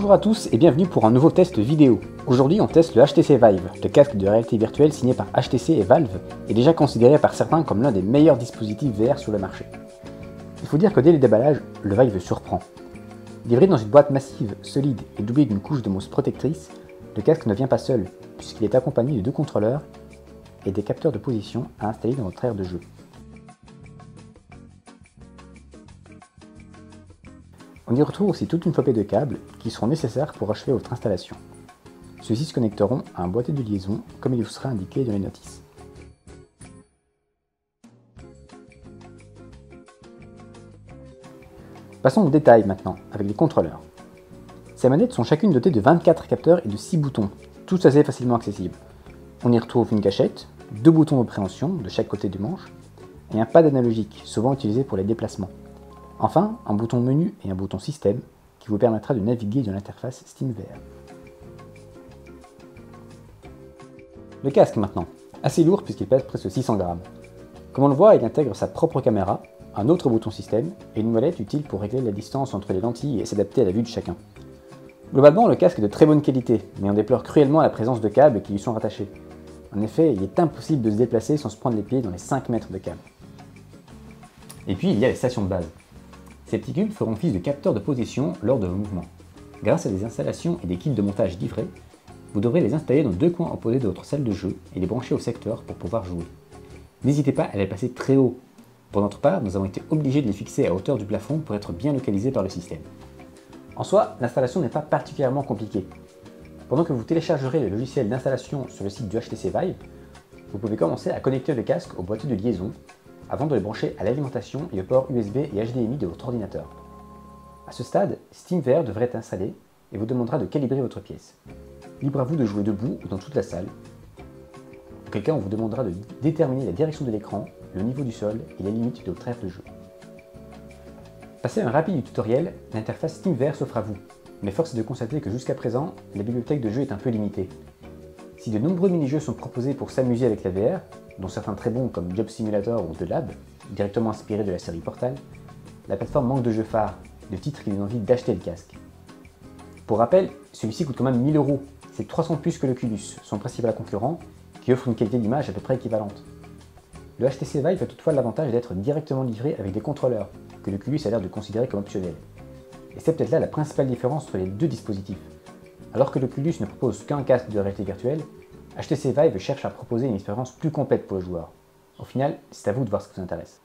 Bonjour à tous et bienvenue pour un nouveau test vidéo. Aujourd'hui on teste le HTC Vive, le casque de réalité virtuelle signé par HTC et Valve et déjà considéré par certains comme l'un des meilleurs dispositifs VR sur le marché. Il faut dire que dès le déballage, le Vive surprend. Livré dans une boîte massive, solide et doublé d'une couche de mousse protectrice, le casque ne vient pas seul puisqu'il est accompagné de 2 contrôleurs et des capteurs de position à installer dans votre aire de jeu. On y retrouve aussi toute une flopée de câbles qui seront nécessaires pour achever votre installation. Ceux-ci se connecteront à un boîtier de liaison comme il vous sera indiqué dans les notices. Passons aux détails maintenant, avec les contrôleurs. Ces manettes sont chacune dotées de 24 capteurs et de 6 boutons, tous assez facilement accessibles. On y retrouve une gâchette, 2 boutons de préhension de chaque côté du manche, et un pad analogique, souvent utilisé pour les déplacements. Enfin, un bouton menu et un bouton système qui vous permettra de naviguer dans l'interface SteamVR. Le casque maintenant, assez lourd puisqu'il pèse presque 600 grammes. Comme on le voit, il intègre sa propre caméra, un autre bouton système et une molette utile pour régler la distance entre les lentilles et s'adapter à la vue de chacun. Globalement, le casque est de très bonne qualité, mais on déplore cruellement la présence de câbles qui lui sont rattachés. En effet, il est impossible de se déplacer sans se prendre les pieds dans les 5 mètres de câble. Et puis, il y a les stations de base. Ces petits cubes feront office de capteurs de position lors de vos mouvements. Grâce à des installations et des kits de montage livrés, vous devrez les installer dans 2 coins opposés de votre salle de jeu et les brancher au secteur pour pouvoir jouer. N'hésitez pas à les passer très haut. Pour notre part, nous avons été obligés de les fixer à hauteur du plafond pour être bien localisés par le système. En soi, l'installation n'est pas particulièrement compliquée. Pendant que vous téléchargerez le logiciel d'installation sur le site du HTC Vive, vous pouvez commencer à connecter le casque au boîtier de liaison avant de le brancher à l'alimentation et au port USB et HDMI de votre ordinateur. A ce stade, SteamVR devrait être installé et vous demandera de calibrer votre pièce. Libre à vous de jouer debout ou dans toute la salle. Auquel cas, on vous demandera de déterminer la direction de l'écran, le niveau du sol et les limites de votre aire de jeu. Passé un rapide tutoriel, l'interface SteamVR s'offre à vous, mais force est de constater que jusqu'à présent, la bibliothèque de jeux est un peu limitée. Si de nombreux mini-jeux sont proposés pour s'amuser avec la VR, dont certains très bons comme Job Simulator ou The Lab, directement inspirés de la série Portal, la plateforme manque de jeux phares, de titres qui donnent envie d'acheter le casque. Pour rappel, celui-ci coûte quand même 1000 €, c'est 300 plus que l'Oculus, son principal concurrent, qui offre une qualité d'image à peu près équivalente. Le HTC Vive a toutefois l'avantage d'être directement livré avec des contrôleurs, que l'Oculus a l'air de considérer comme optionnels. Et c'est peut-être là la principale différence entre les deux dispositifs. Alors que l'Oculus ne propose qu'un casque de réalité virtuelle, HTC Vive cherche à proposer une expérience plus complète pour le joueur. Au final, c'est à vous de voir ce qui vous intéresse.